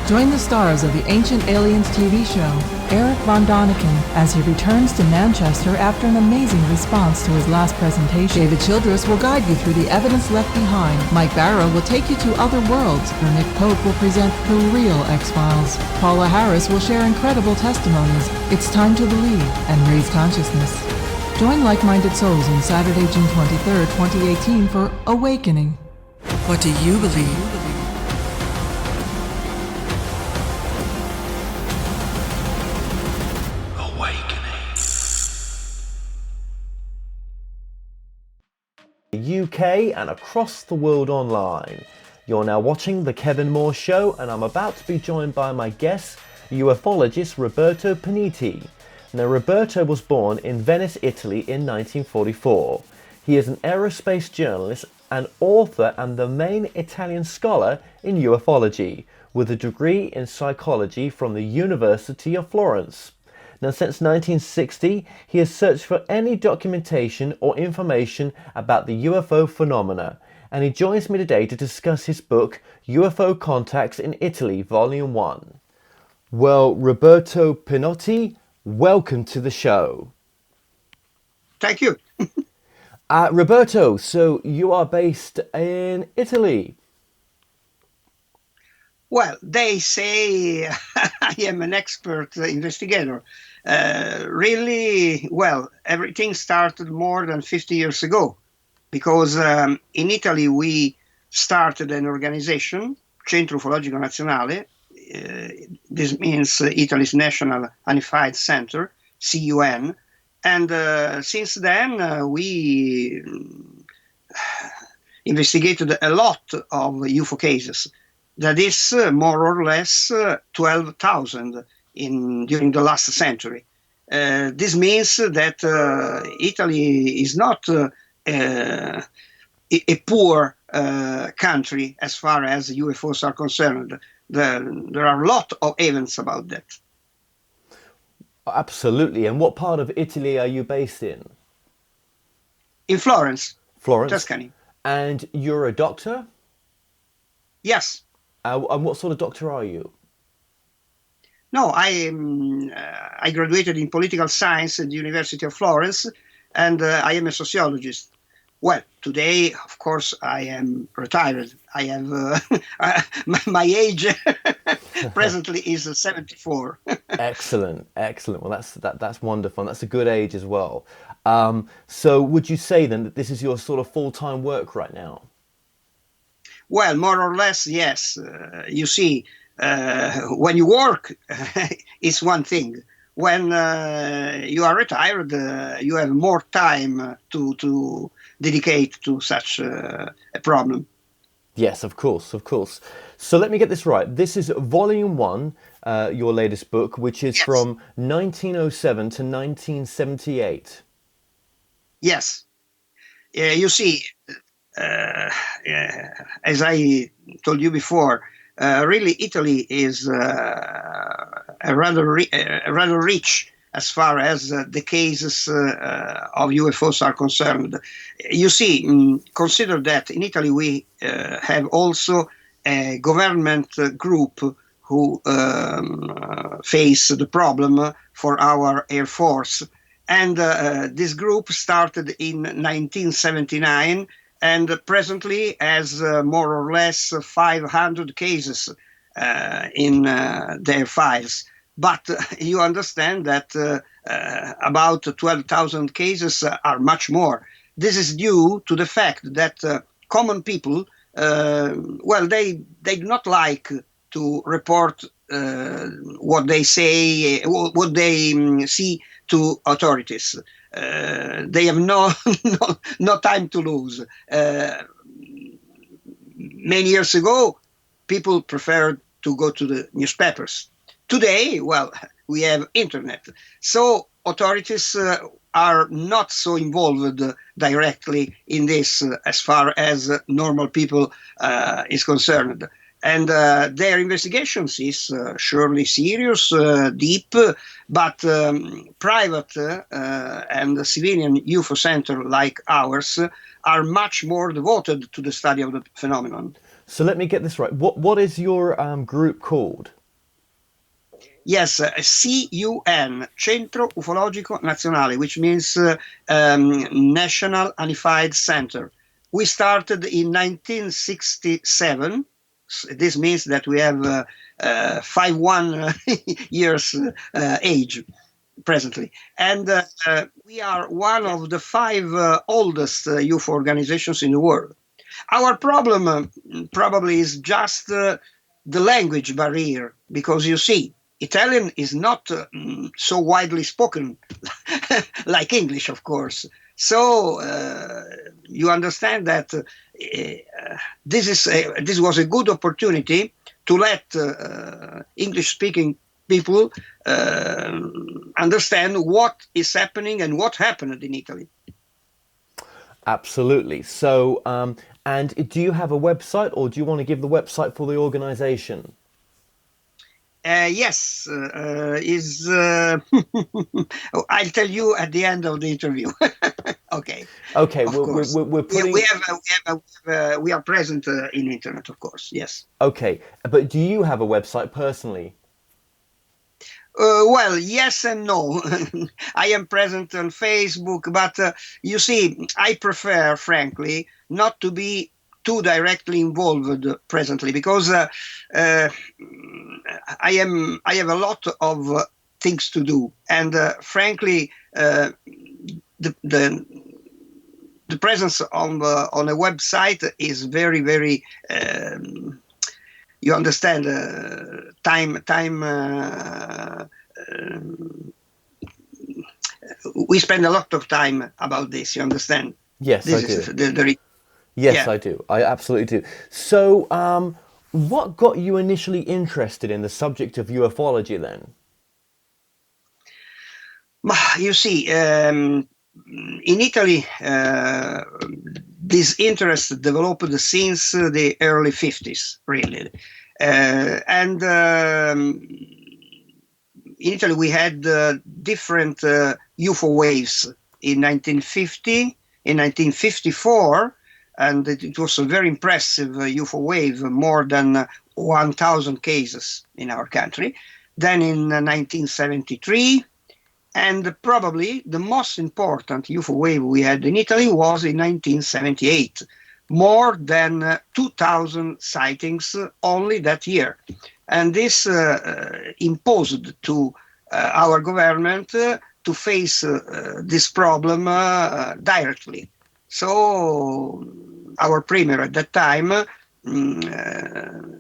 Join the stars of the Ancient Aliens TV show, Eric Von Doniken, as he returns to Manchester after an amazing response to his last presentation. David Childress will guide you through the evidence left behind. Mike Barrow will take you to other worlds, where Nick Pope will present the real X-Files. Paula Harris will share incredible testimonies. It's time to believe and raise consciousness. Join like-minded souls on Saturday, June 23rd, 2018 for Awakening. What do you believe? UK and across the world online. You're now watching The Kevin Moore Show, and I'm about to be joined by my guest, ufologist Roberto Paniti. Now, Roberto was born in Venice, Italy in 1944. He is an aerospace journalist, an author and the main Italian scholar in ufology, with a degree in psychology from the University of Florence. Now, since 1960, he has searched for any documentation or information about the UFO phenomena, and he joins me today to discuss his book, UFO Contacts in Italy, Volume 1. Well, Roberto Pinotti, welcome to the show. Thank you. Roberto, so you are based in Italy. Well, they say I am an expert investigator. Really, well, everything started more than 50 years ago, because in Italy we started an organization, Centro Ufologico Nazionale. This means Italy's National Unified Center, CUN. And since then, we investigated a lot of UFO cases. That is more or less 12,000 during the last century. This means that Italy is not a poor country as far as UFOs are concerned. There are a lot of evidence about that. Absolutely. And what part of Italy are you based in? In Florence. Florence. Tuscany. And you're a doctor? Yes. And what sort of doctor are you? No, I graduated in political science at the University of Florence, and I am a sociologist. Well, today, of course, I am retired. I have my age presently is 74. Excellent. Well, that's wonderful. That's a good age as well. So, would you say then that this is your sort of full-time work right now? Well, more or less, yes. You see, when you work, it's one thing. When you are retired, you have more time to dedicate to such a problem. Yes, of course. So let me get this right. This is Volume 1, your latest book, which is from 1907 to 1978. Yes. You see, as I told you before, really Italy is rather rich as far as the cases of UFOs are concerned. You see, consider that in Italy we have also a government group who face the problem for our Air Force. And this group started in 1979 and presently has more or less 500 cases in their files. But you understand that about 12,000 cases are much more. This is due to the fact that common people, they do not like to report what they say, what they see to authorities. They have no time to lose. Many years ago, people preferred to go to the newspapers. Today, well, we have internet, so authorities are not so involved directly in this as far as normal people is concerned. And their investigations is surely serious, deep, but private and civilian UFO center like ours are much more devoted to the study of the phenomenon. So let me get this right. What is your group called? Yes, CUN, Centro Ufologico Nazionale, which means National Unified Center. We started in 1967. This means that we have 51 years age presently. And we are one of the five oldest UFO organizations in the world. Our problem probably is just the language barrier, because you see, Italian is not so widely spoken like English, of course. So you understand that this was a good opportunity to let English-speaking people understand what is happening and what happened in Italy. Absolutely. So, and do you have a website, or do you want to give the website for the organization? Yes, is I'll tell you at the end of the interview. Okay, Okay, of course. we're putting. We are present in internet, of course. Yes. Okay, but do you have a website personally? Well, yes and no. I am present on Facebook, but you see, I prefer, frankly, not to be too directly involved presently, because I have a lot of things to do, and frankly, the the presence on a website is very, very. You understand, time. We spend a lot of time about this. You understand? Yes, I This do. is the Yes, yeah. I do. I absolutely do. So, what got you initially interested in the subject of ufology then? You see, in Italy, this interest developed since the early 50s, really. And in Italy, we had different UFO waves in 1950, in 1954, and it was a very impressive UFO wave, more than 1,000 cases in our country. Then in 1973, and probably the most important UFO wave we had in Italy was in 1978, more than 2,000 sightings only that year. And this imposed to our government to face this problem directly. So our premier at that time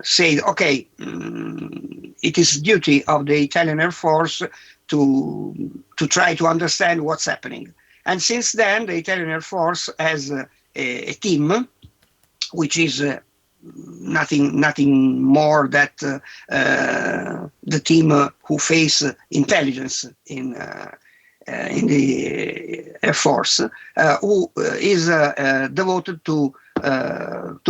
said, okay, it is duty of the Italian Air Force to try to understand what's happening. And since then, the Italian Air Force has a team which is nothing more than the team who face intelligence in the Air Force, who is devoted to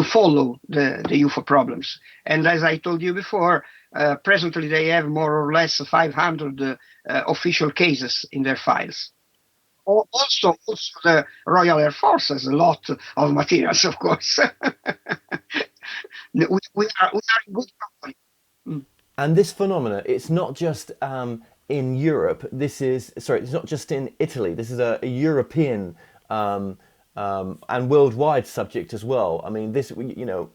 follow the UFO problems. And as I told you before, presently they have more or less 500 official cases in their files. Also, the Royal Air Force has a lot of materials, of course. we are in good company. Mm. And this phenomena, it's not just in Europe. It's not just in Italy. This is a European and worldwide subject as well. I mean, there'll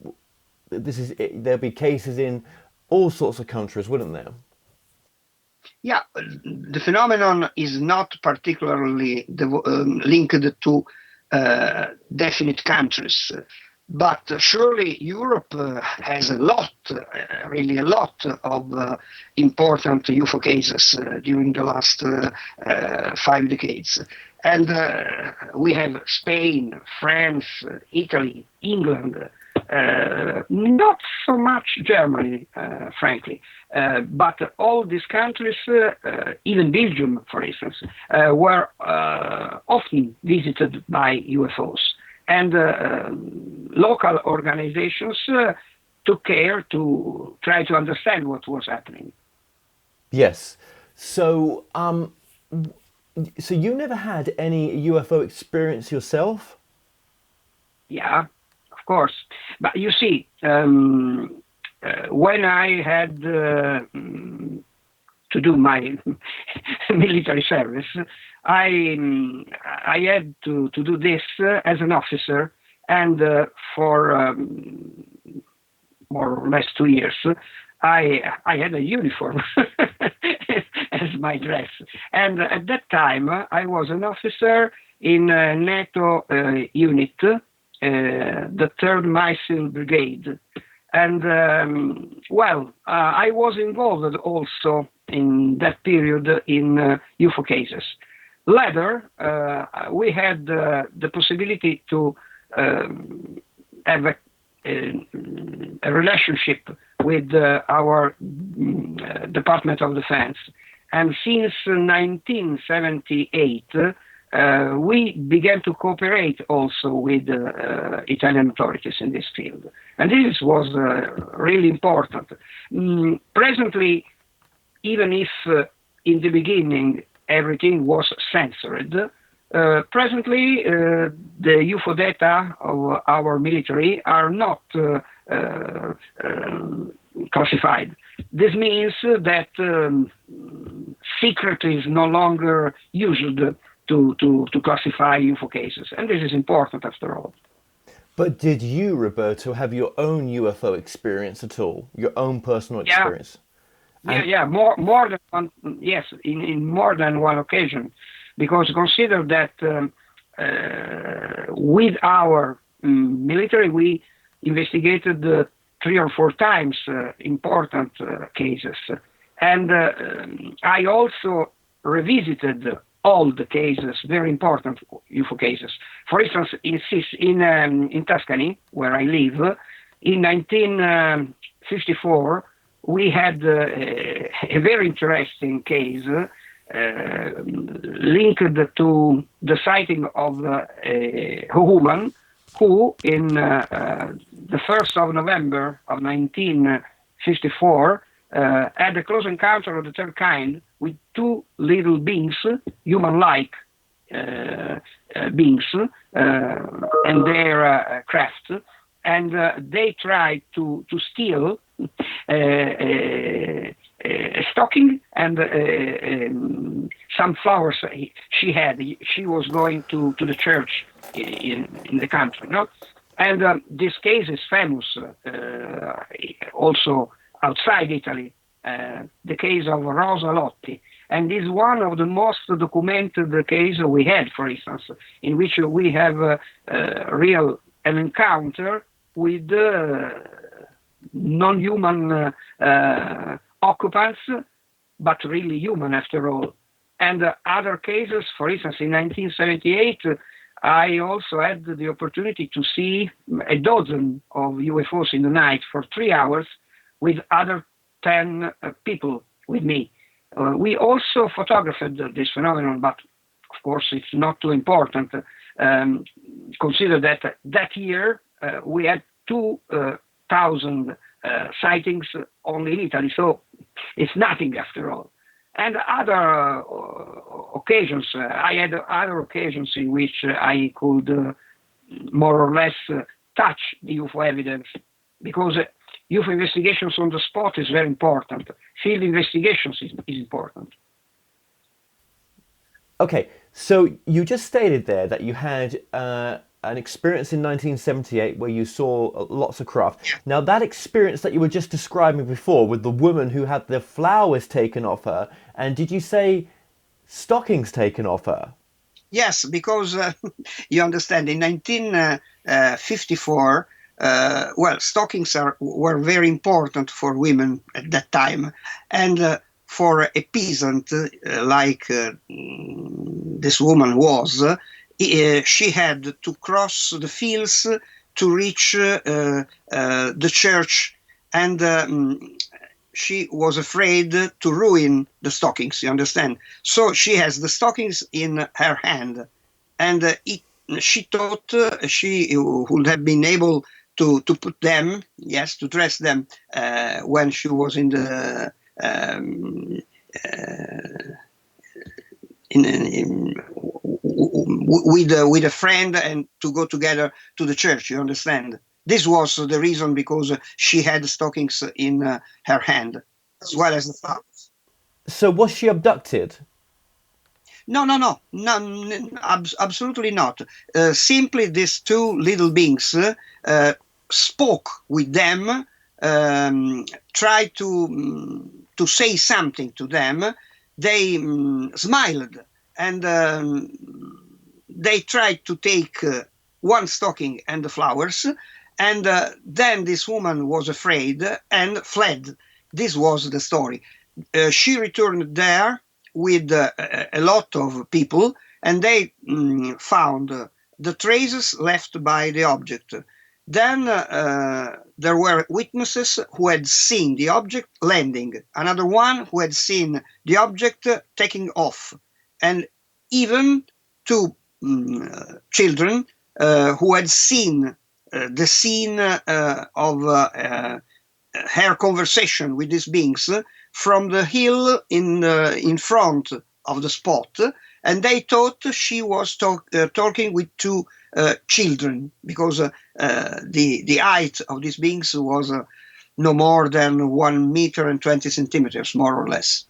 be cases in all sorts of countries, wouldn't there? Yeah, the phenomenon is not particularly linked to definite countries, but surely Europe has a lot, really a lot of important UFO cases during the last 5 decades. And we have Spain, France, Italy, England, not so much Germany, frankly, but all these countries, even Belgium, for instance, were often visited by UFOs. And local organizations took care to try to understand what was happening. Yes. So, so you never had any UFO experience yourself? Yeah, of course. But you see, when I had to do my military service, I had to do this as an officer, and for more or less 2 years, I had a uniform as my dress. And at that time, I was an officer in a NATO unit, the 3rd Missile Brigade. And, I was involved also in that period in UFO cases. Later, we had the possibility to have a relationship with our Department of Defense. And since 1978, we began to cooperate also with Italian authorities in this field. And this was really important. Presently, even if in the beginning everything was censored, presently the UFO data of our military are not classified. This means that secret is no longer used to classify UFO cases, and this is important after all. But did you, Roberto, have your own UFO experience at all? Your own personal experience? More than one. Yes, in more than one occasion, because consider that with our military we investigated 3 or 4 times important cases, and I also revisited all the cases, very important UFO cases. For instance, in Tuscany, where I live, in 1954, we had a very interesting case linked to the sighting of a woman who, in the 1st of November of 1954, had a close encounter of the 3rd kind with 2 little beings, human-like beings, and their craft, and they tried to steal a stocking and some flowers she had. She was going to the church in the country, no? And this case is famous also outside Italy, the case of Rosa Lotti, and is one of the most documented cases we had, for instance, in which we have an encounter with non-human occupants, but really human after all. And other cases, for instance, in 1978, I also had the opportunity to see a dozen of UFOs in the night for 3 hours with other 10 people with me. We also photographed this phenomenon, but of course it's not too important. Consider that year we had 2,000 sightings only in Italy, so it's nothing after all. And other occasions, I had other occasions in which I could more or less touch the UFO evidence, because UFO investigations on the spot is very important. Field investigations is important. Okay, so you just stated there that you had an experience in 1978 where you saw lots of craft. Now, that experience that you were just describing before with the woman who had the flowers taken off her, and did you say stockings taken off her? Yes, because you understand, in 1954, stockings were very important for women at that time, and for a peasant like this woman was, she had to cross the fields to reach the church, and she was afraid to ruin the stockings, you understand? So she has the stockings in her hand, and she thought she would have been able to put them, yes, to dress them when she was in the with a friend, and to go together to the church, you understand? This was the reason, because she had stockings in her hand, as well as the flowers. So was she abducted? No, no, no, no, absolutely not. Simply these two little beings spoke with them, tried to say something to them. They smiled, and they tried to take one stocking and the flowers, and then this woman was afraid and fled. This was the story. She returned there with a lot of people, and they found the traces left by the object. Then there were witnesses who had seen the object landing, another one who had seen the object taking off, and even two children who had seen the scene of her conversation with these beings from the hill in front of the spot, and they thought she was talking with two children, because the height of these beings was no more than 1 meter and 20 centimeters, more or less.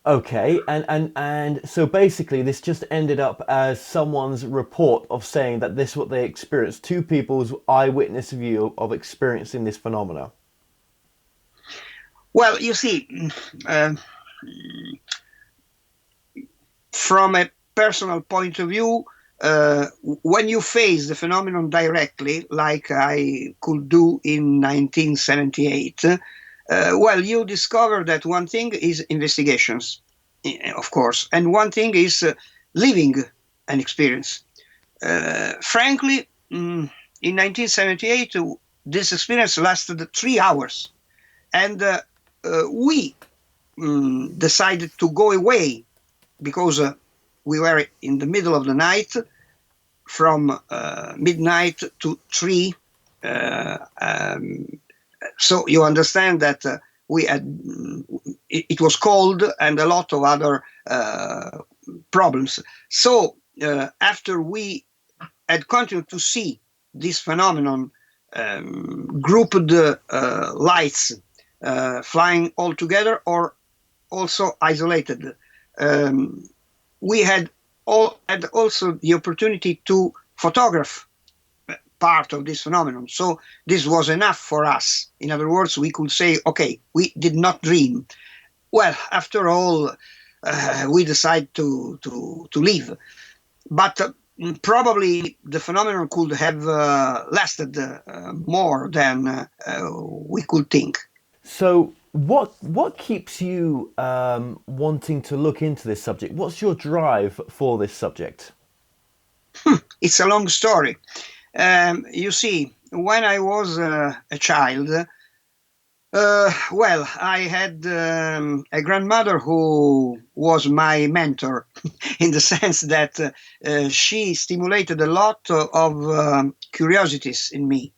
Okay, and so basically this just ended up as someone's report of saying that this is what they experienced, two people's eyewitness view of experiencing this phenomena. Well, you see, from a personal point of view, when you face the phenomenon directly, like I could do in 1978, well, you discover that one thing is investigations, of course, and one thing is living an experience. Frankly, in 1978, this experience lasted 3 hours, and we decided to go away, because we were in the middle of the night, from midnight to 3. So you understand that we had it was cold and a lot of other problems. So after we had continued to see this phenomenon, grouped lights flying all together or also isolated, we had also the opportunity to photograph part of this phenomenon. So this was enough for us. In other words, we could say, okay, we did not dream. Well, after all, we decided to leave. But probably the phenomenon could have lasted more than we could think. So what keeps you wanting to look into this subject? What's your drive for this subject? It's a long story. You see, when I was a child, well, I had a grandmother who was my mentor in the sense that she stimulated a lot of curiosities in me.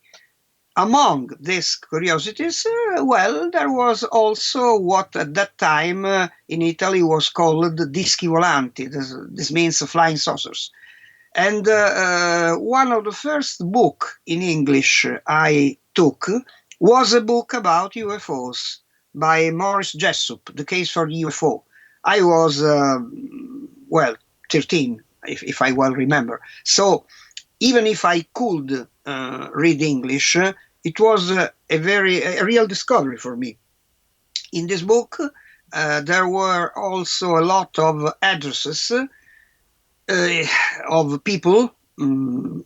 Among these curiosities, well, there was also what at that time in Italy was called dischi volanti. This means flying saucers. And one of the first book in English I took was a book about UFOs by Maurice Jessup, The Case for the UFO. I was, well, 13, if I well remember. So even if I could read English, it was a real discovery for me. In this book, there were also a lot of addresses of people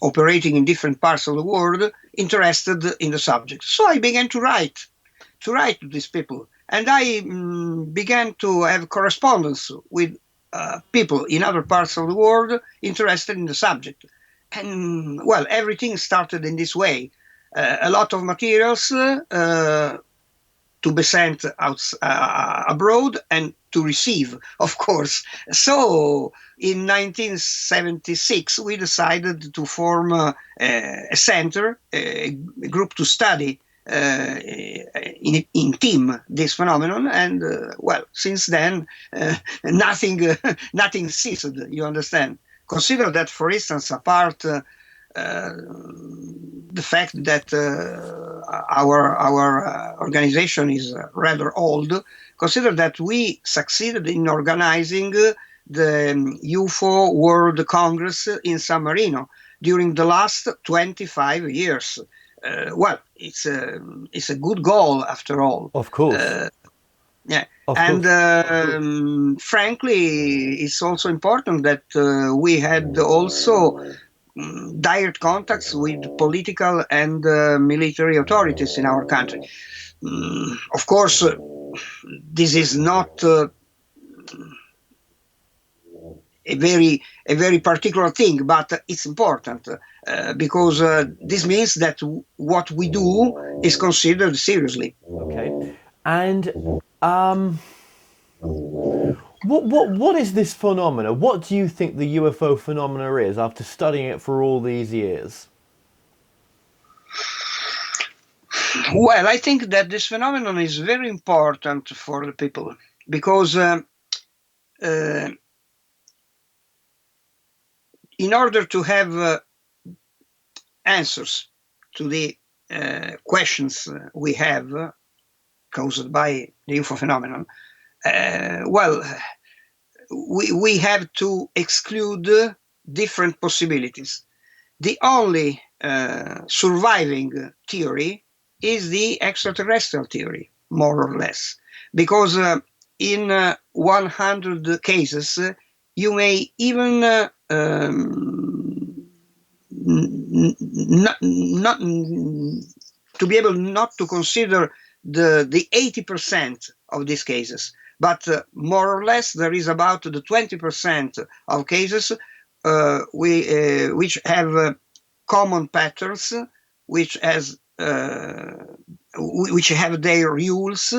operating in different parts of the world interested in the subject. So I began to write to these people, and I began to have correspondence with people in other parts of the world interested in the subject. And well, everything started in this way. A lot of materials to be sent out abroad and to receive, of course. So in 1976, we decided to form a center, a group to study in team this phenomenon. And well, since then, nothing ceased, you understand. Consider that, for instance, apart the fact that our organization is rather old, consider that we succeeded in organizing the UFO World Congress in San Marino during the last 25 years. Well, it's a good goal after all. Of course. Yeah, Of and course. frankly, it's also important that we had also direct contacts with political and military authorities in our country. Of course, this is not a very particular thing, but it's important because this means that what we do is considered seriously. Okay. And what is this phenomena? What do you think the UFO phenomena is after studying it for all these years? Well, I think that this phenomenon is very important for the people because in order to have answers to the questions we have caused by the UFO phenomenon, well, we have to exclude different possibilities. The only surviving theory is the extraterrestrial theory, more or less, because in 100 cases, you may even not to be able not to consider the 80% of these cases, but more or less there is about the 20% of cases which have common patterns, which have their rules,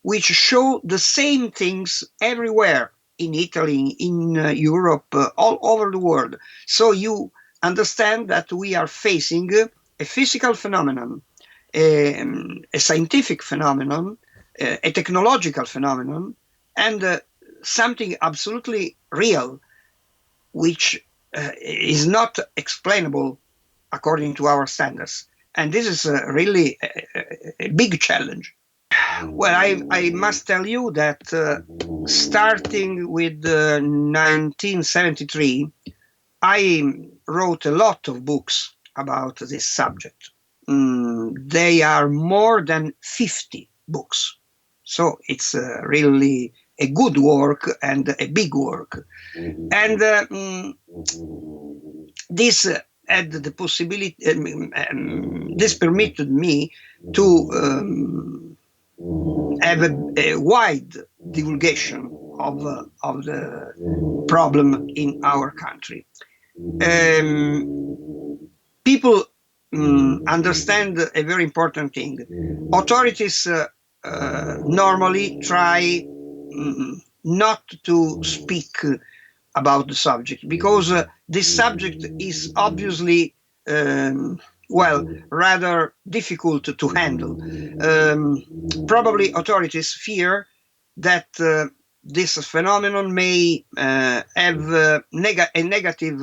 which show the same things everywhere in Italy, in Europe, all over the world. So you understand that we are facing a physical phenomenon, a scientific phenomenon, a technological phenomenon, and something absolutely real, which is not explainable according to our standards. And this is really a big challenge. Well, I must tell you that starting with 1973, I wrote a lot of books about this subject. They are more than 50 books. So it's really a good work and a big work. And this had the possibility, this permitted me to have a wide divulgation of the problem in our country. People understand a very important thing. Authorities normally try not to speak about the subject because this subject is obviously rather difficult to handle. Probably authorities fear that this phenomenon may have a negative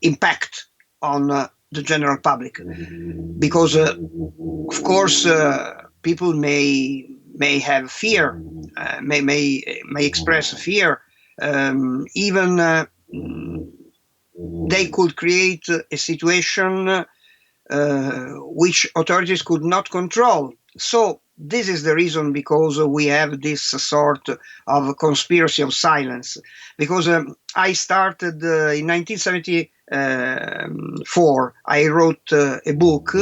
impact on the general public, because of course people may have fear, may express fear, even they could create a situation which authorities could not control. So this is the reason because we have this sort of conspiracy of silence. Because I started in 1974, I wrote a book,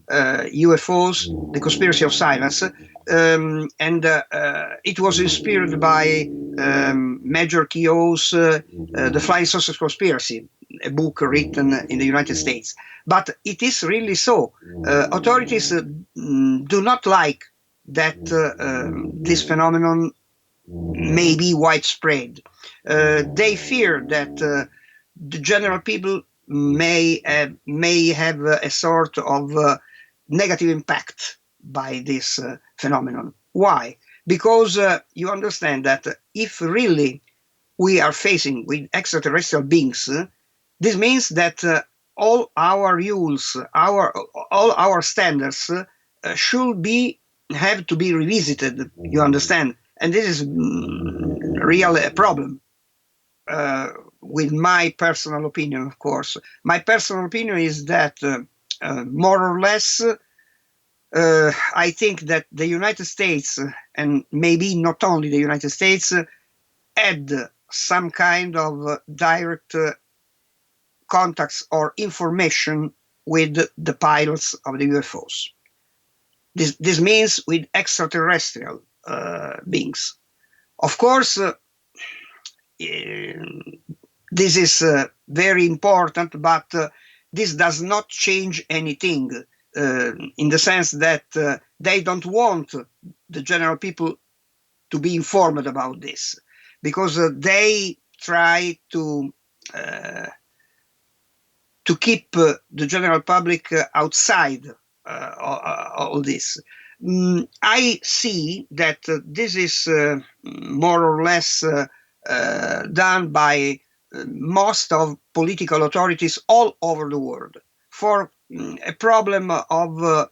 UFOs, The Conspiracy of Silence, and it was inspired by Major Keogh's The Flying Saucer Conspiracy, a book written in the United States. But it is really so. Authorities do not like that this phenomenon may be widespread. They fear that the general people may have a sort of negative impact by this phenomenon. Why? Because you understand that if really we are facing with extraterrestrial beings, This means that all our rules, all our standards have to be revisited. You understand? And this is really a problem. With my personal opinion, of course. My personal opinion is that more or less, I think that the United States, and maybe not only the United States, had some kind of direct contacts or information with the pilots of the UFOs. This means with extraterrestrial beings. Of course, this is very important, but this does not change anything in the sense that they don't want the general people to be informed about this, because they try to keep the general public outside all this. I see that this is more or less done by most of political authorities all over the world for a problem of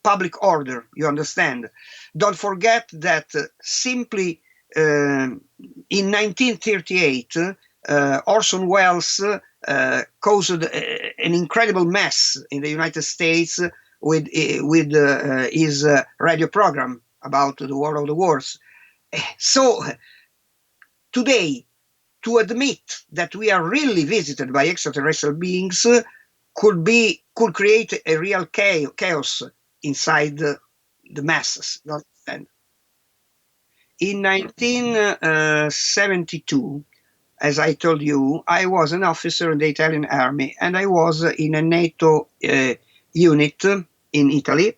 public order, you understand. Don't forget that simply in 1938, Orson Welles caused an incredible mess in the United States with his radio program about the War of the Worlds. So today, to admit that we are really visited by extraterrestrial beings could create a real chaos inside the masses. You understand? In 1972, as I told you, I was an officer in the Italian army, and I was in a NATO unit in Italy.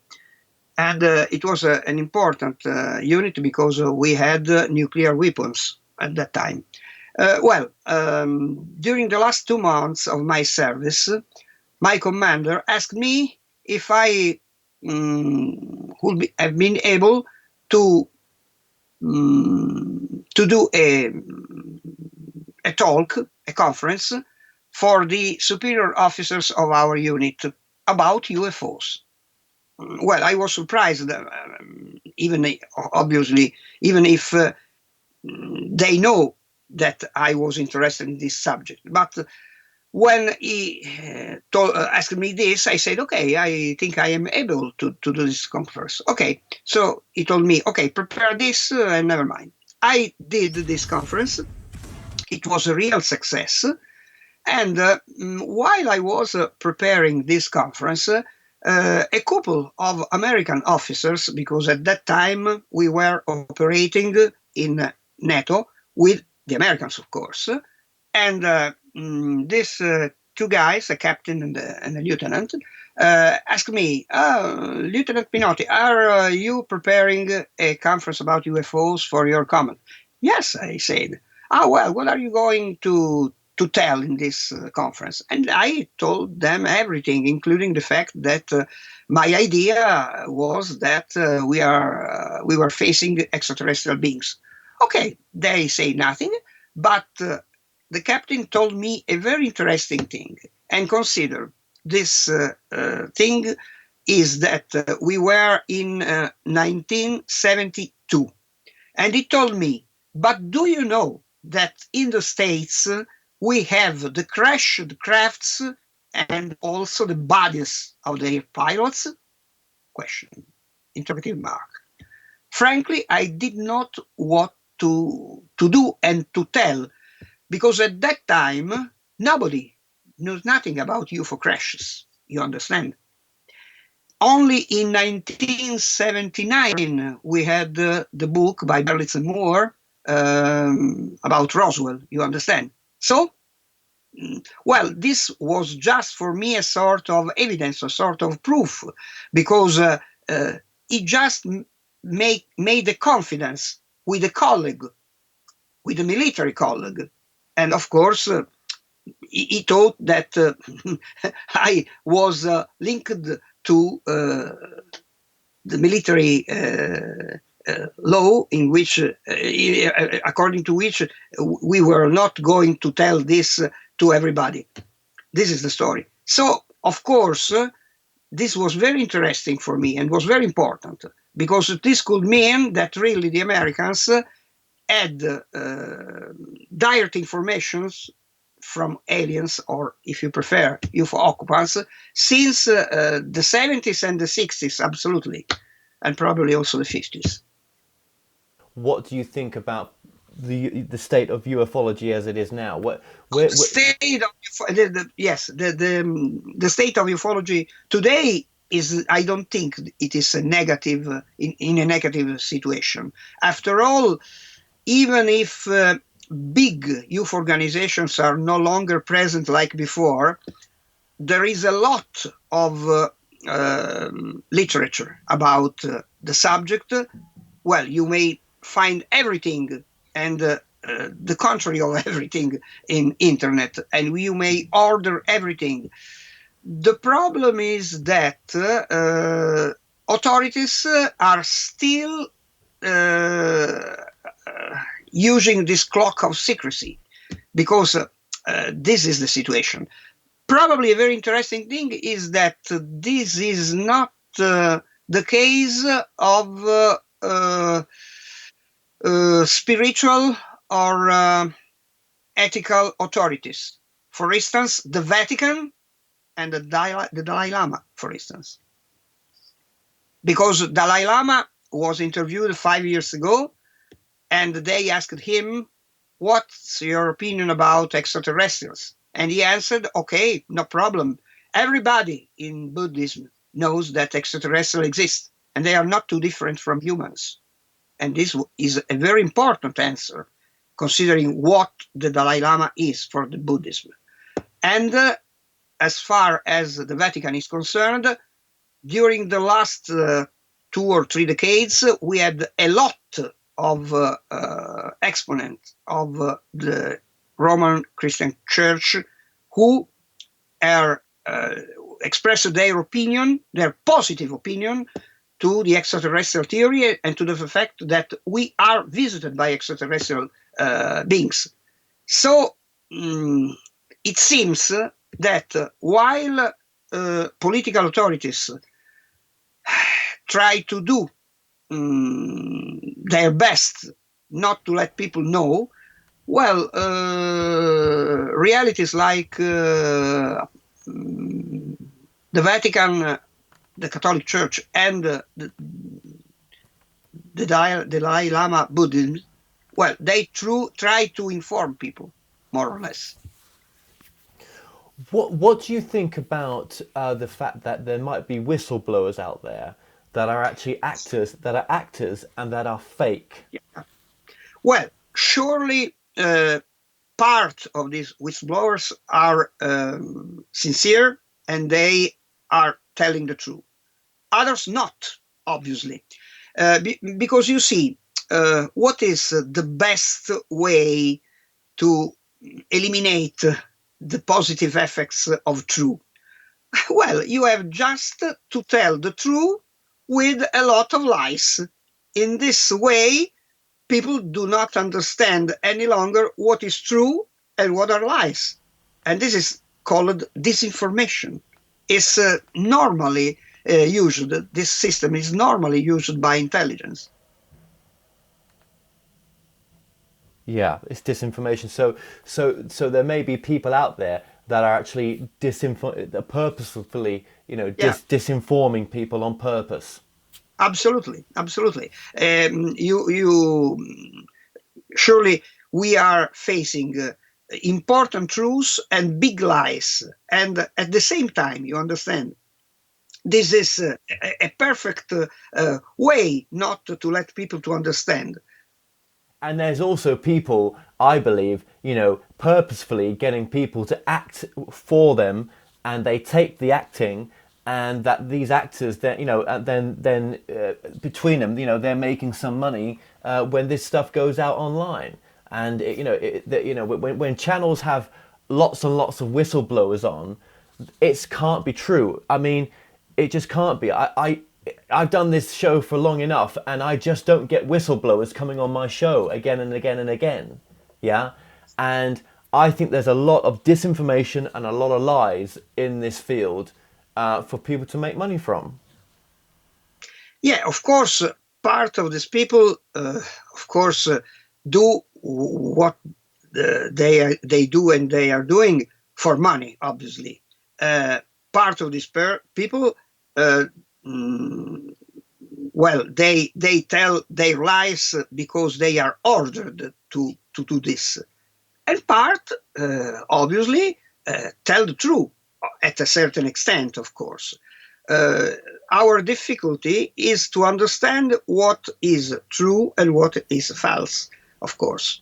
And it was an important unit because we had nuclear weapons at that time. During the last 2 months of my service, my commander asked me if I have been able to do a talk, a conference for the superior officers of our unit about UFOs. Well, I was surprised, even if they know that I was interested in this subject. But when he asked me this, I said, okay, I think I am able to do this conference. Okay, so he told me, okay, prepare this and never mind. I did this conference. It was a real success. And while I was preparing this conference, a couple of American officers, because at that time we were operating in NATO with the Americans, of course, and these 2 guys, a captain and a lieutenant, asked me, Lieutenant Pinotti, are you preparing a conference about UFOs for your command? Yes, I said. Well, what are you going to tell in this conference? And I told them everything, including the fact that my idea was that we were facing extraterrestrial beings. Okay, they say nothing, but the captain told me a very interesting thing. And consider this thing is that we were in 1972. And he told me, but do you know that in the States we have the crashed crafts and also the bodies of their pilots? Question, interrogative mark. Frankly, I did not want to do and to tell, because at that time, nobody knows nothing about UFO crashes, you understand? Only in 1979, we had the book by Berlitz and Moore about Roswell, you understand? So, well, this was just for me a sort of evidence, a sort of proof, because it just made a confidence with a colleague, with a military colleague. And of course, he thought that I was linked to the military law, in which, according to which, we were not going to tell this to everybody. This is the story. So, of course, this was very interesting for me and was very important because this could mean that really the Americans had direct informations from aliens, or if you prefer, UFO occupants, since the 70s and the 60s, absolutely, and probably also the 50s. What do you think about the state of ufology as it is now? State of yes, the state of ufology today is, I don't think it is a negative in a negative situation. After all, even if big UFO organizations are no longer present like before, there is a lot of literature about the subject. Well, you may find everything and the contrary of everything in internet, and you may order everything. The problem is that authorities are still using this clock of secrecy because this is the situation. Probably a very interesting thing is that this is not the case of spiritual or ethical authorities. For instance, the Vatican and the Dalai Lama, for instance. Because Dalai Lama was interviewed 5 years ago, and they asked him, "What's your opinion about extraterrestrials?" And he answered, "Okay, no problem. Everybody in Buddhism knows that extraterrestrials exist, and they are not too different from humans." And this is a very important answer, considering what the Dalai Lama is for the Buddhism. And as far as the Vatican is concerned, during the last 2 or 3 decades, we had a lot of exponents of the Roman Christian Church who are expressed their opinion, their positive opinion, to the extraterrestrial theory and to the fact that we are visited by extraterrestrial beings. So it seems that while political authorities try to do their best not to let people know, well, realities like the Vatican, the Catholic Church, and the Dalai Lama Buddhism, well, they try to inform people, more or less. What do you think about the fact that there might be whistleblowers out there that are actually actors, and that are fake? Yeah. Well, surely part of these whistleblowers are sincere and they are telling the truth. Others not, obviously. Because you see, what is the best way to eliminate the positive effects of truth? Well, you have just to tell the truth with a lot of lies. In this way, people do not understand any longer what is true and what are lies. And this is called disinformation. It's normally used, this system is normally used by intelligence. Yeah, it's disinformation. So there may be people out there that are actually purposefully, disinforming people on purpose. Absolutely, absolutely. You surely we are facing important truths and big lies, and at the same time, you understand, this is a perfect way not to let people to understand. And there's also people, I believe, purposefully getting people to act for them, and they take the acting, and that these actors, then between them, they're making some money when this stuff goes out online. And when channels have lots and lots of whistleblowers on, it can't be true. I mean, it just can't be. I've done this show for long enough, and I just don't get whistleblowers coming on my show again and again and again. Yeah, and I think there's a lot of disinformation and a lot of lies in this field for people to make money from. Yeah, of course, part of these people, of course, do what they do and they are doing for money, obviously. Part of these people, uh, mm, well, they tell their lies because they are ordered to do this. And part, obviously, tell the truth at a certain extent, of course. Uh, our difficulty is to understand what is true and what is false, of course.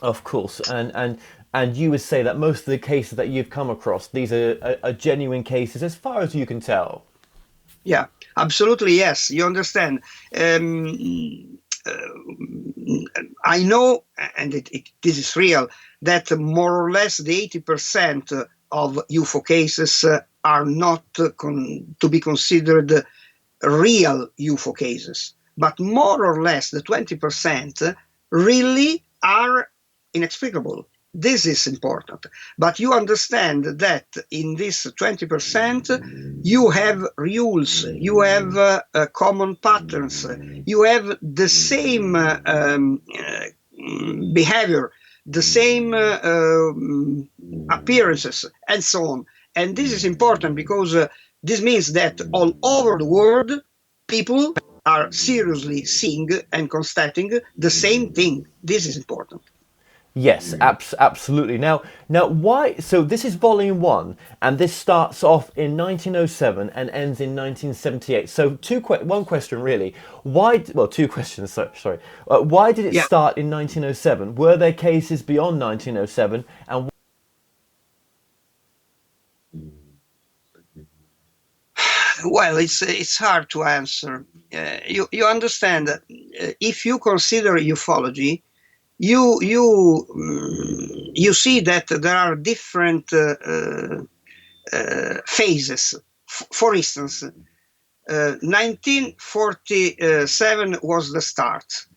Of course, and you would say that most of the cases that you've come across, these are genuine cases, as far as you can tell. Yeah, absolutely, yes. You understand. I know, and this is real, that more or less the 80% of UFO cases are not to be considered real UFO cases, but more or less the 20% really are inexplicable. This is important. But you understand that in this 20%, you have rules, you have common patterns, you have the same behavior, the same appearances, and so on. And this is important because this means that all over the world, people are seriously seeing and constating the same thing. This is important. Yes, absolutely. Now, why? So this is volume one, and this starts off in 1907 and ends in 1978. So one question really. Why? Well, two questions. Sorry. Why did it Yeah. start in 1907? Were there cases beyond 1907? And Well, it's hard to answer. You understand that if you consider ufology, you see that there are different phases. For instance, 1947 was the start.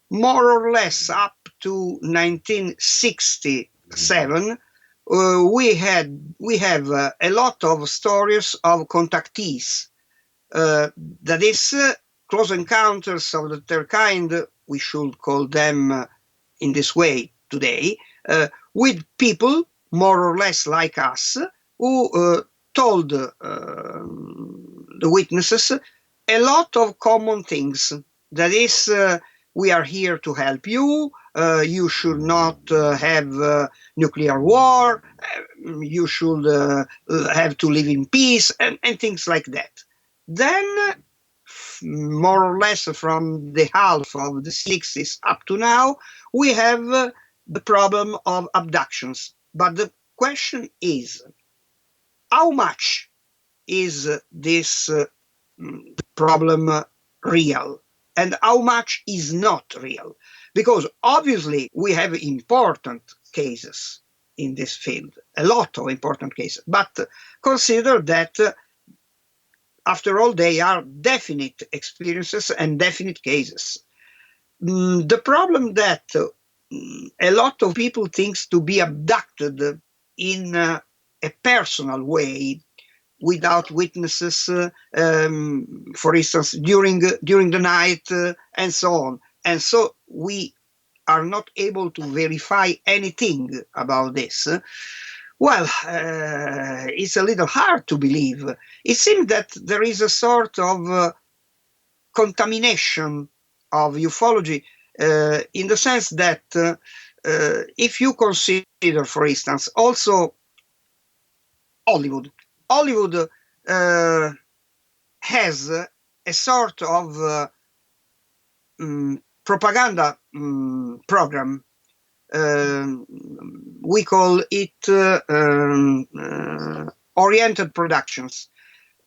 More or less up to 1967, we have a lot of stories of contactees. That is, close encounters of the third kind, we should call them in this way today, with people more or less like us who told the witnesses a lot of common things. That is, we are here to help you. You should not have nuclear war. You should have to live in peace, and things like that. Then, more or less from the half of the 60s up to now, we have the problem of abductions. But the question is, how much is this problem real? And how much is not real? Because obviously we have important cases in this field, a lot of important cases. But consider that after all, they are definite experiences and definite cases. The problem that a lot of people think to be abducted in a personal way, without witnesses, for instance, during the night, and so on. And so we are not able to verify anything about this. Well, it's a little hard to believe. It seems that there is a sort of contamination of ufology in the sense that if you consider, for instance, also Hollywood. Hollywood has a sort of propaganda program. We call it oriented productions.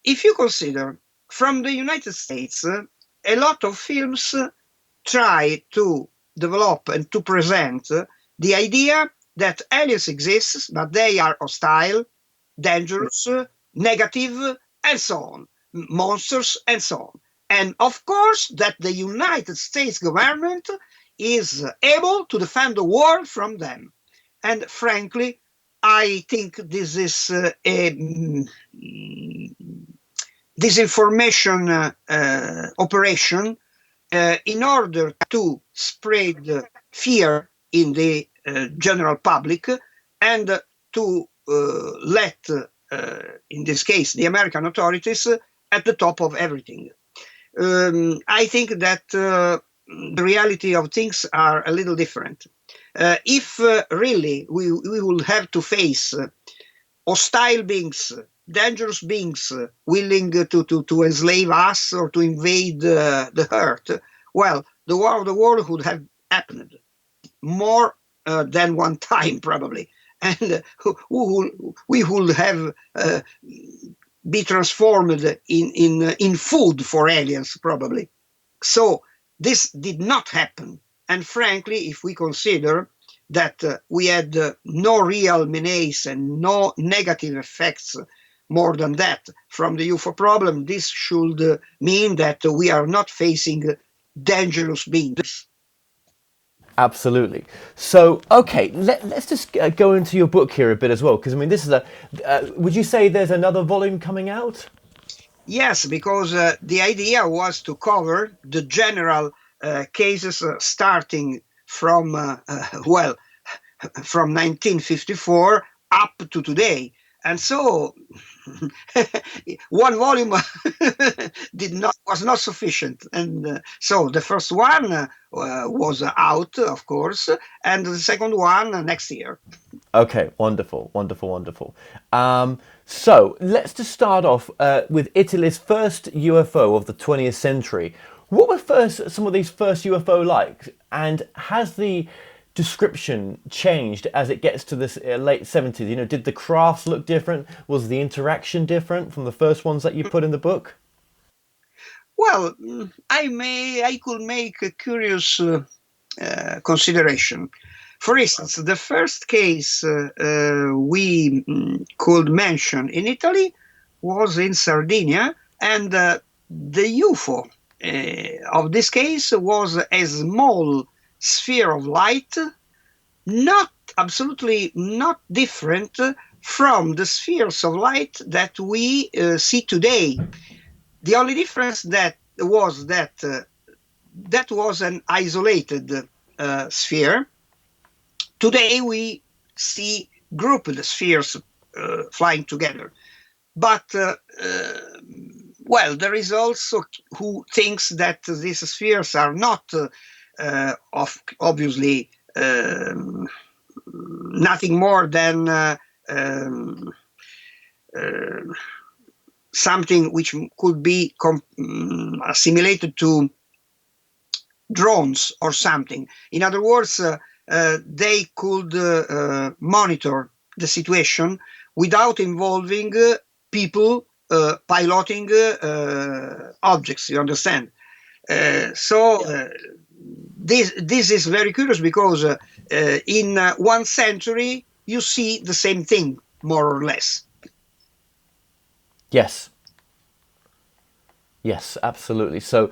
If you consider from the United States, a lot of films try to develop and to present the idea that aliens exist, but they are hostile, dangerous, negative, and so on, monsters, and so on. And of course, that the United States government is able to defend the world from them. And frankly, I think this is a disinformation operation in order to spread fear in the general public and to let, in this case, the American authorities at the top of everything. I think that the reality of things are a little different. If really we will have to face hostile beings, dangerous beings, willing to enslave us or to invade the earth, well, the war of the world would have happened more than one time, probably. And we would have be transformed in food for aliens, probably. So this did not happen. And frankly, if we consider that we had no real menace and no negative effects more than that from the UFO problem, this should mean that we are not facing dangerous beings. Absolutely. So, okay, let's just go into your book here a bit as well, because I mean, this is a. Would you say there's another volume coming out? Yes, because the idea was to cover the general cases starting from, well, from 1954 up to today. And so one volume was not sufficient. And so the first one was out, of course, and the second one next year. Okay, wonderful, wonderful, wonderful. So let's just start off with Italy's first UFO of the 20th century. What were some of these first UFO like, and has the description changed as it gets to this late 70s? You know, did the crafts look different? Was the interaction different from the first ones that you put in the book? Well, I could make a curious consideration. For instance, the first case we could mention in Italy was in Sardinia, and the UFO of this case was a small sphere of light, absolutely not different from the spheres of light that we see today. The only difference that was an isolated sphere. Today we see grouped spheres flying together. But, well, there is also who thinks that these spheres are not obviously nothing more than something which could be assimilated to drones or something. In other words, they could monitor the situation without involving people piloting objects, you understand? This is very curious because in 1 century you see the same thing, more or less. Yes. Yes, absolutely. So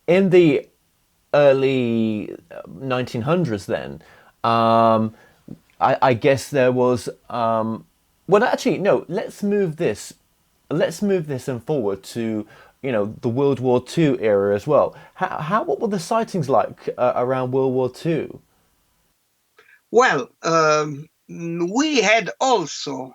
in the early 1900s then, I guess there was, well, actually, no, let's move this and forward to, you know, the World War II era as well. What were the sightings like around World War II? Well, we had also,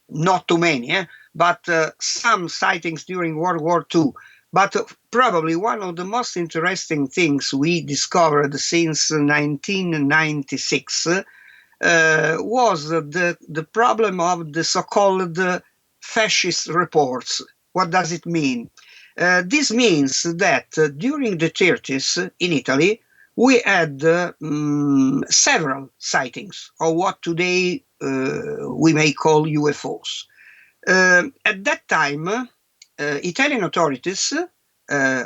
not too many, but some sightings during World War II. But probably one of the most interesting things we discovered since 1996 was the problem of the so-called fascist reports. What does it mean? This means that during the 30s in Italy, we had several sightings of what today we may call UFOs. At that time, Italian authorities,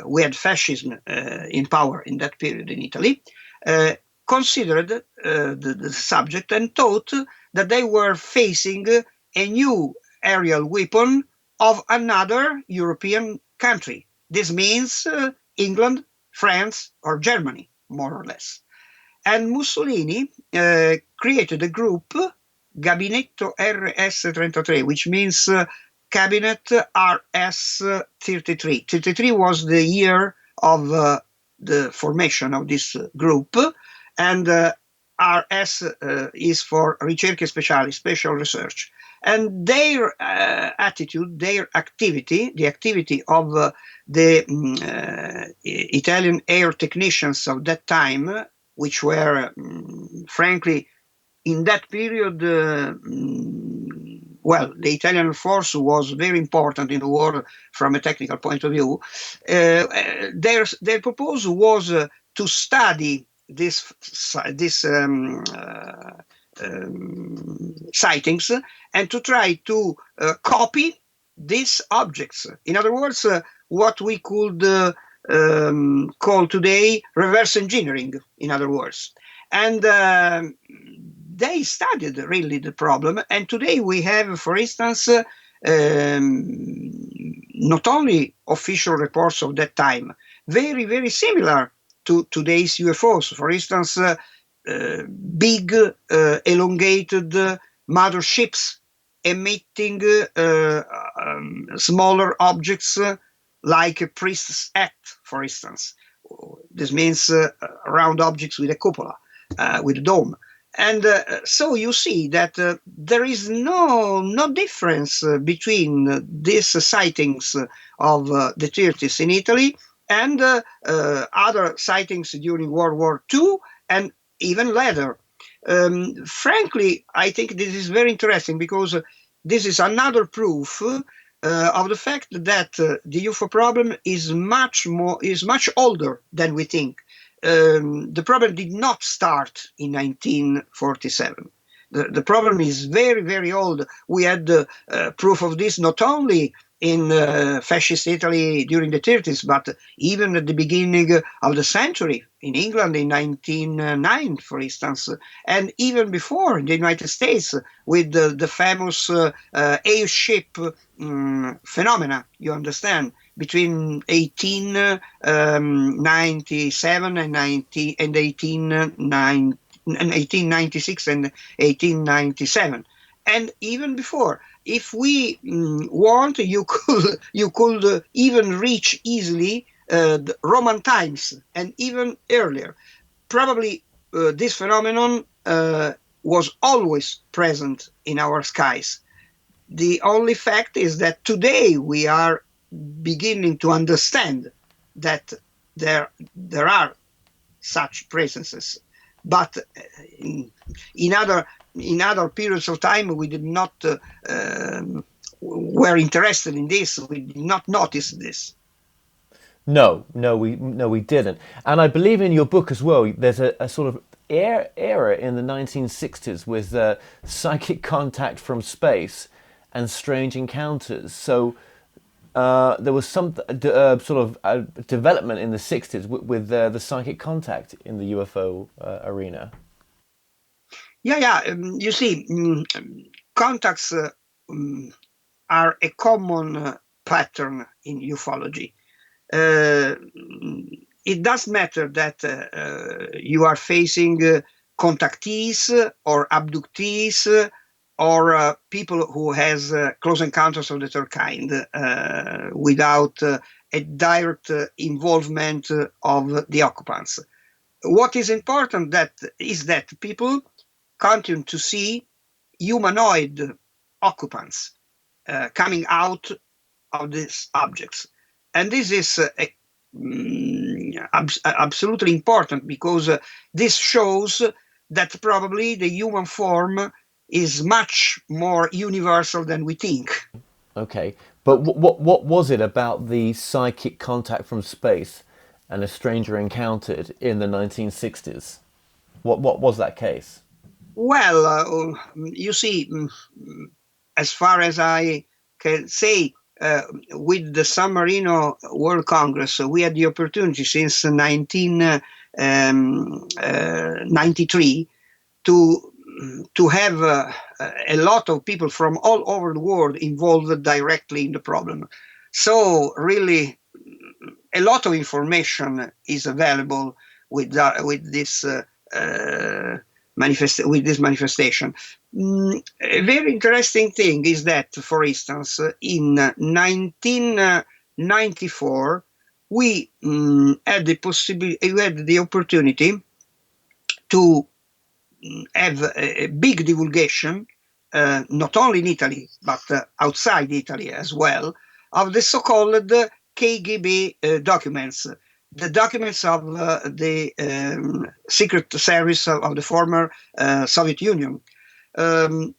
we had fascism in power in that period in Italy, considered the subject and thought that they were facing a new aerial weapon of another European country. This means England, France, or Germany, more or less. And Mussolini created a group, Gabinetto RS-33, which means Cabinet RS-33. 33 was the year of the formation of this group, and RS is for Ricerche Speciali, special research. And their attitude, their activity, the activity of the Italian air technicians of that time, which were, frankly, in that period, well, the Italian force was very important in the war from a technical point of view. Their proposal was to study this sightings and to try to copy these objects. In other words, what we could call today reverse engineering, in other words. And they studied really the problem. And today we have, for instance, not only official reports of that time, very, very similar to today's UFOs. For instance, big, elongated motherships emitting smaller objects like a priest's hat, for instance. This means round objects with a cupola, with a dome. And so you see that there is no difference between these sightings of the 30s in Italy and other sightings during World War II and even later. Frankly, I think this is very interesting because this is another proof of the fact that the UFO problem is much older than we think. The problem did not start in 1947. The problem is very, very old. We had proof of this not only in fascist Italy during the 30s, but even at the beginning of the century in England in 1909, for instance, and even before in the United States with the famous airship phenomena, you understand, between 1897 and 1896 and 1897. And even before, if we want, you could even reach easily the Roman times and even earlier. Probably this phenomenon was always present in our skies. The only fact is that today we are beginning to understand that there are such presences, but in other periods of time we did not were interested in this. We did not notice this. No, we didn't. And I believe in your book as well, there's a sort of era in the 1960s with psychic contact from space and strange encounters. So there was some sort of development in the 60s with the psychic contact in the UFO arena. Yeah. You see, contacts are a common pattern in ufology. It doesn't matter that you are facing contactees or abductees or people who has close encounters of the third kind without a direct involvement of the occupants. What is important is that people continue to see humanoid occupants coming out of these objects. And this is absolutely important because this shows that probably the human form is much more universal than we think. Okay, but what was it about the psychic contact from space and a stranger encountered in the 1960s? What was that case? Well, you see, as far as I can say, with the San Marino World Congress, we had the opportunity since 1993 to have a lot of people from all over the world involved directly in the problem. So really, a lot of information is available with this with this manifestation. A very interesting thing is that, for instance, in 1994, we had the opportunity to have a big divulgation, not only in Italy, but outside Italy as well, of the so-called KGB documents, the documents of the secret service of the former Soviet Union.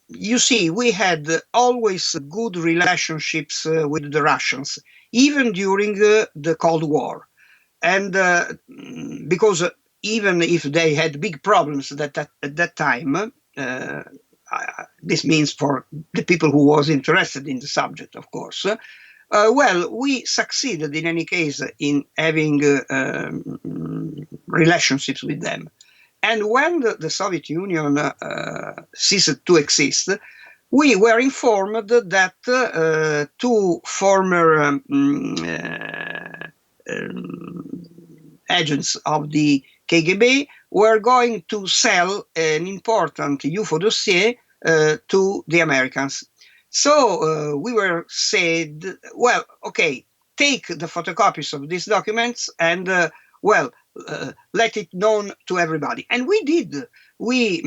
You see, we had always good relationships with the Russians, even during the Cold War. And because even if they had big problems at that time, this means for the people who was interested in the subject, of course, well, we succeeded in any case in having relationships with them. And when the Soviet Union ceased to exist, we were informed that two former agents of the KGB were going to sell an important UFO dossier to the Americans. So we were said, well, okay, take the photocopies of these documents and, let it known to everybody. And we did. We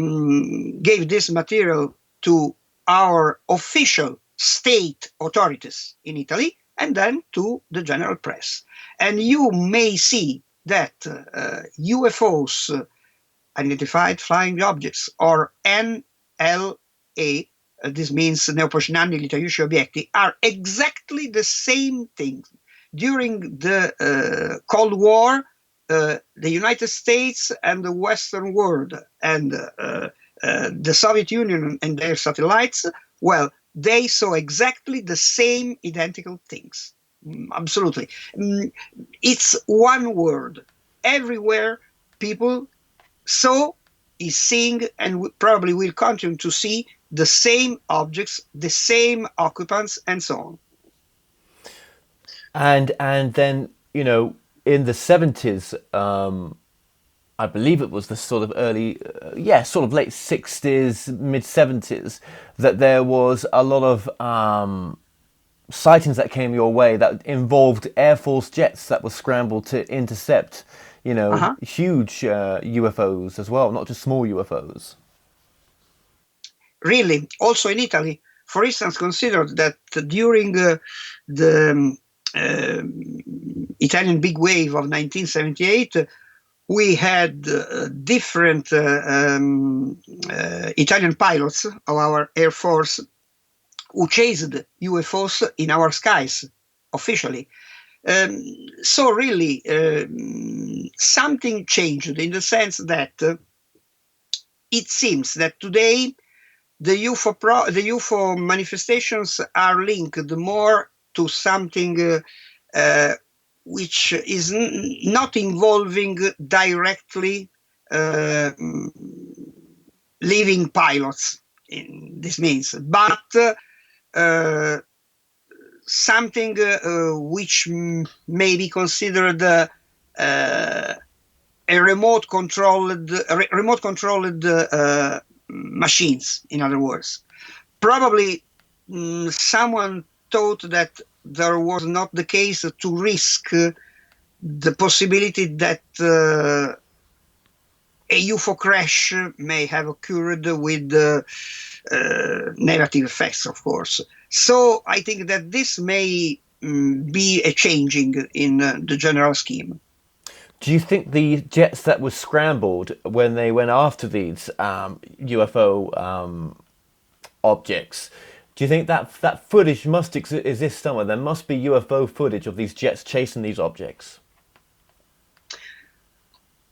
gave this material to our official state authorities in Italy and then to the general press. And you may see that UFOs, unidentified flying objects, or NLA, this means neoposcinandi litaiuši obiekti, are exactly the same thing. During the Cold War, the United States and the Western world and the Soviet Union and their satellites, well, they saw exactly the same identical things. Absolutely. It's one word. Everywhere people saw, is seeing, and probably will continue to see the same objects, the same occupants, and so on. And then, you know, in the 70s, I believe it was the sort of early, sort of late 60s, mid 70s, that there was a lot of sightings that came your way that involved Air Force jets that were scrambled to intercept, you know, huge UFOs as well, not just small UFOs. Really, also in Italy, for instance, consider that during the Italian big wave of 1978, we had different Italian pilots of our Air Force who chased UFOs in our skies, officially. So really, something changed in the sense that it seems that today the UFO manifestations are linked more to something which is not involving directly living pilots, this means, but something which may be considered a remote controlled machines, in other words. Probably someone thought that there was not the case to risk the possibility that a UFO crash may have occurred with negative effects, of course. So I think that this may be a changing in the general scheme. Do you think the jets that were scrambled when they went after these UFO objects, do you think that footage must exist somewhere? There must be UFO footage of these jets chasing these objects.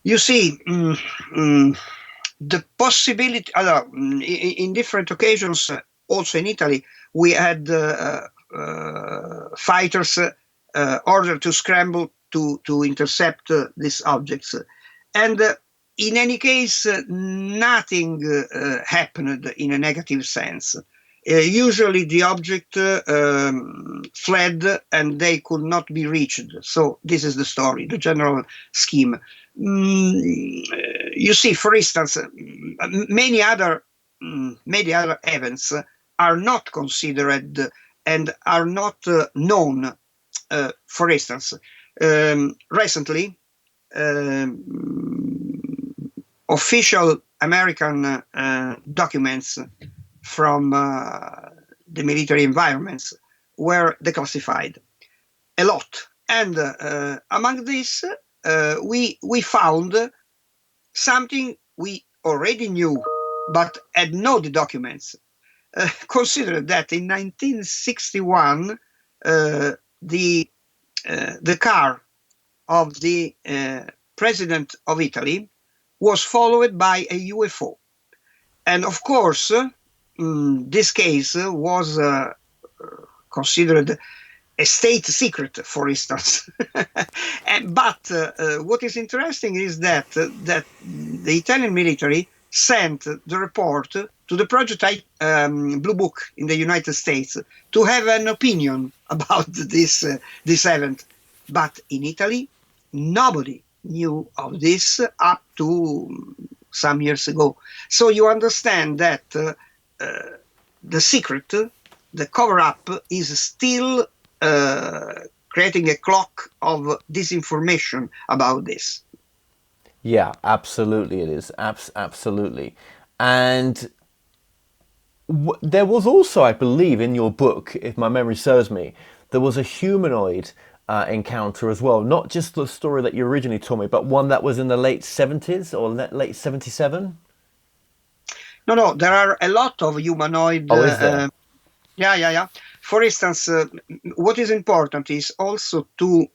You see, the possibility, in different occasions, also in Italy, we had fighters ordered to scramble to intercept these objects. And in any case, nothing happened in a negative sense. Usually the object fled and they could not be reached. So this is the story, the general scheme. you see, for instance, many other events are not considered and are not known. For instance, recently, official American documents from the military environments were declassified a lot, and among these, we found something we already knew, but had no documents. Consider that in 1961, the car of the president of Italy was followed by a UFO, and of course, this case was considered a state secret, for instance. But what is interesting is that the Italian military sent the report to the Project Blue Book in the United States to have an opinion about this event. But in Italy, nobody knew of this up to some years ago. So you understand that the secret, the cover-up, is still creating a clock of disinformation about this. Yeah, absolutely it is. Absolutely. And there was also, I believe, in your book, if my memory serves me, there was a humanoid encounter as well. Not just the story that you originally told me, but one that was in the late 70s or late 77? No, there are a lot of humanoid. Oh, is there? Yeah. For instance, what is important is also to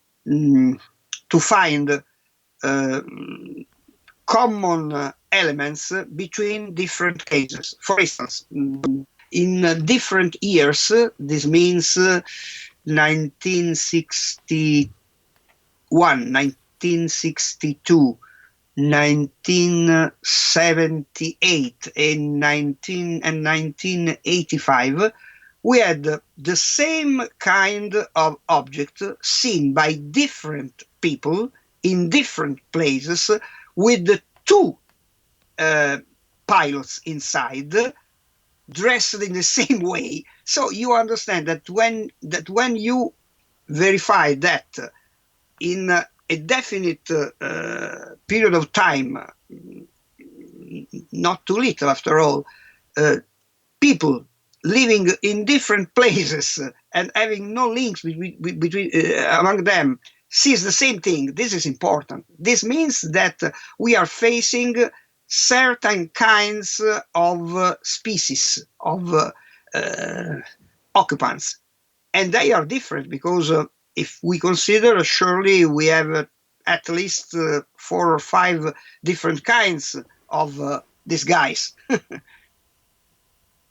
find common elements between different cases. For instance, in different years, this means 1961, 1962, 1978, and 1985, we had the same kind of object seen by different people in different places with the two pilots inside, dressed in the same way. So you understand that when you verify that in a definite period of time, not too little after all, people living in different places and having no links between among them sees the same thing. This is important. This means that we are facing certain kinds of species of occupants, and they are different because if we consider, surely we have at least 4 or 5 different kinds of these guys.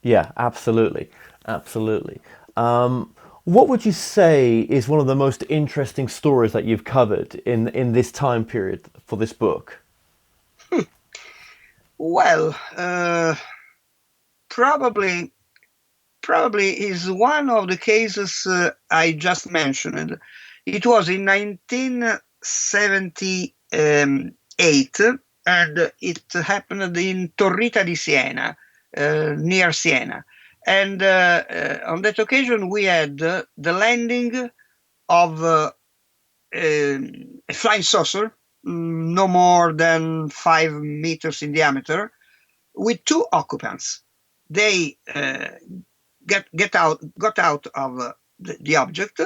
Yeah, absolutely. What would you say is one of the most interesting stories that you've covered in this time period for this book? Well, probably is one of the cases I just mentioned. It was in 1978, and it happened in Torrita di Siena, near Siena. And on that occasion, we had the landing of a flying saucer, no more than 5 meters in diameter, with 2 occupants. They got out of the object,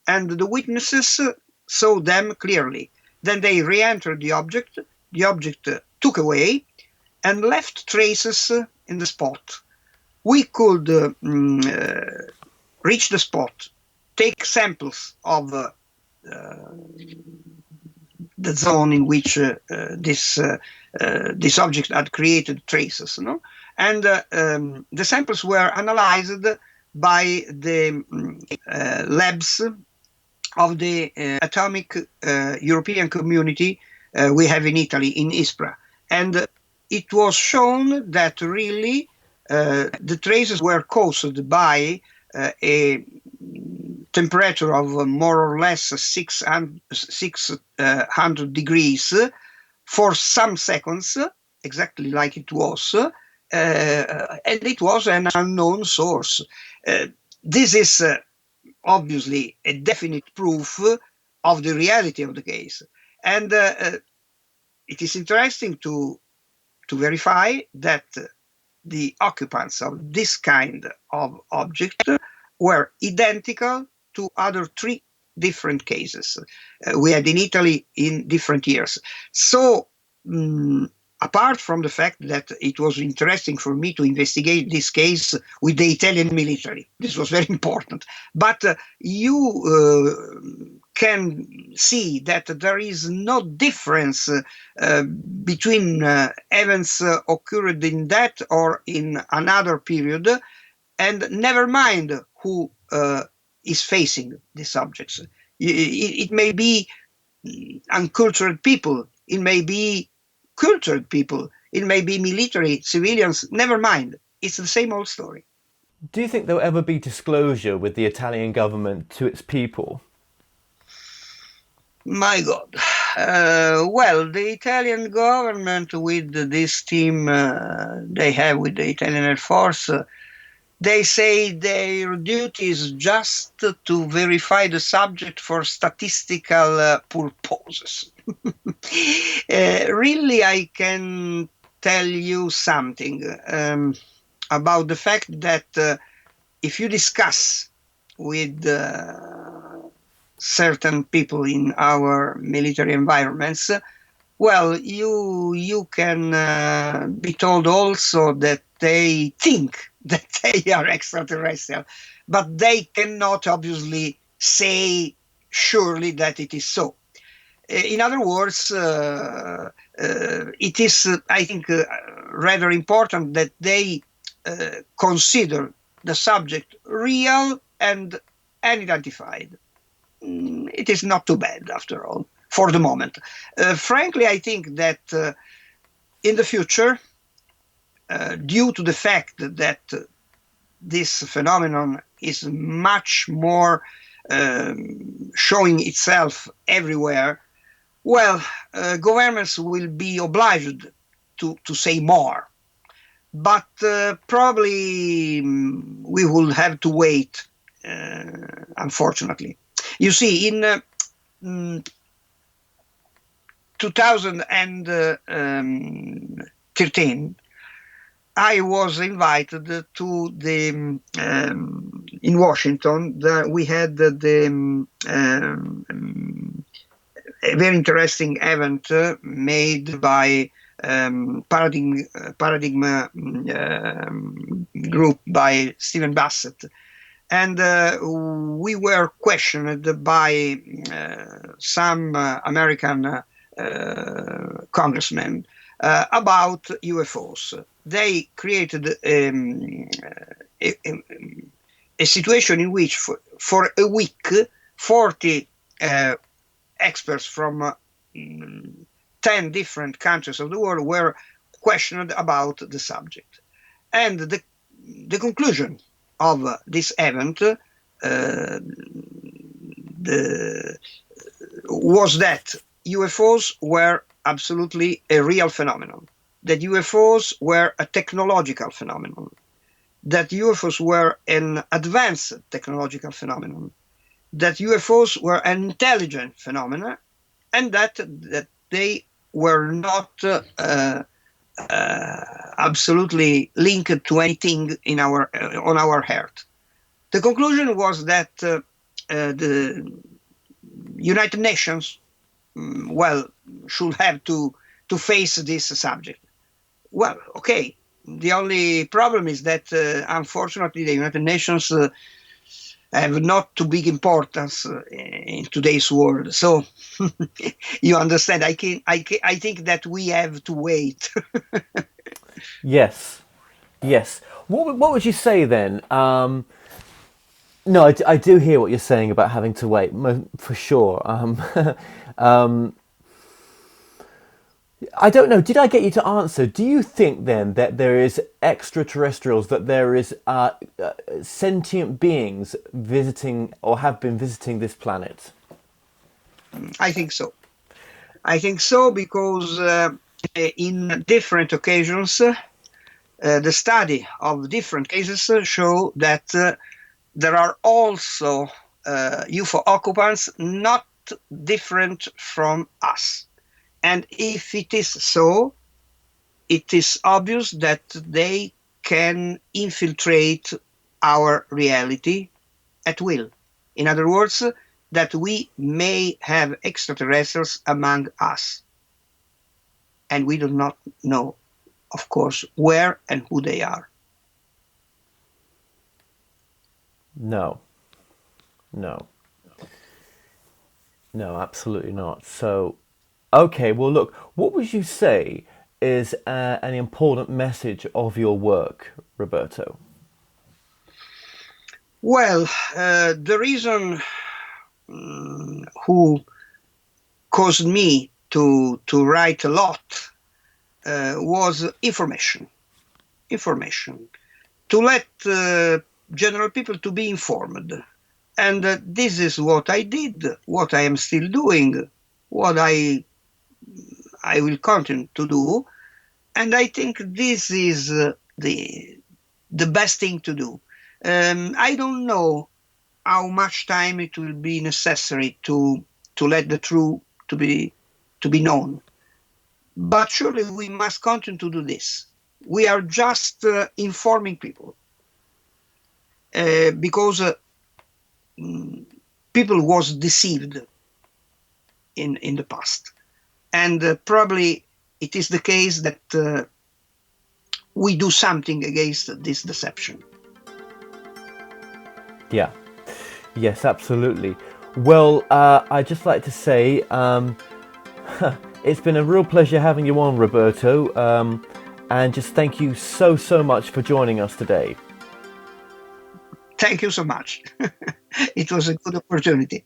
and the witnesses saw them clearly. Then they re-entered the object. The object took away and left traces in the spot. We could reach the spot, take samples of the zone in which this object had created traces, no? And the samples were analyzed by the labs of the atomic European community we have in Italy, in Ispra. And it was shown that really the traces were caused by a temperature of more or less 600 degrees for some seconds, exactly like it was, and it was an unknown source. This is obviously a definite proof of the reality of the case. And it is interesting to verify that the occupants of this kind of object were identical to other three different cases we had in Italy in different years. So, apart from the fact that it was interesting for me to investigate this case with the Italian military, this was very important. But you can see that there is no difference between events occurred in that or in another period, and never mind who is facing the subjects. It may be uncultured people, it may be cultured people, it may be military, civilians, never mind. It's the same old story. Do you think there'll ever be disclosure with the Italian government to its people? My God. Well, the Italian government, with this team they have with the Italian Air Force, they say their duty is just to verify the subject for statistical purposes. Really, I can tell you something about the fact that if you discuss with certain people in our military environments, well, you can be told also that they think that they are extraterrestrial, but they cannot obviously say surely that it is so. In other words, it is, I think, rather important that they consider the subject real and unidentified. It is not too bad, after all, for the moment. Frankly, I think that in the future, due to the fact that this phenomenon is much more showing itself everywhere, well, governments will be obliged to say more. But probably we will have to wait, unfortunately. You see, in 2013, I was invited to the in Washington. We had a very interesting event made by Paradigm Group by Stephen Bassett. And we were questioned by some American congressmen about UFOs. They created a situation in which for a week, 40 experts from 10 different countries of the world were questioned about the subject. And the conclusion of this event was that UFOs were absolutely a real phenomenon, that UFOs were a technological phenomenon, that UFOs were an advanced technological phenomenon, that UFOs were an intelligent phenomenon, and that they were not absolutely linked to anything in on our Earth. The conclusion was that the United Nations, well, should have to face this subject. Well, okay. The only problem is that, unfortunately, the United Nations have not too big importance in today's world. So you understand. I think that we have to wait. Yes. What would you say then? No, I do hear what you're saying about having to wait, for sure. I don't know, did I get you to answer? Do you think then that there is extraterrestrials, that there is sentient beings visiting or have been visiting this planet? I think so. I think so because in different occasions, the study of different cases show that there are also UFO occupants not different from us. And if it is so, it is obvious that they can infiltrate our reality at will. In other words, that we may have extraterrestrials among us. And we do not know, of course, where and who they are. No. No, absolutely not. So, okay, well, look, what would you say is an important message of your work, Roberto? Well, the reason who caused me to write a lot was information. To let general people to be informed. And this is what I did, what I am still doing, what I will continue to do. And I think this is the best thing to do. I don't know how much time it will be necessary to let the truth to be known. But surely we must continue to do this. We are just informing people because people was deceived in the past, and probably it is the case that we do something against this deception. Yeah. Yes, absolutely. Well, I'd just like to say it's been a real pleasure having you on, Roberto, and just thank you so much for joining us today. Thank you so much. It was a good opportunity.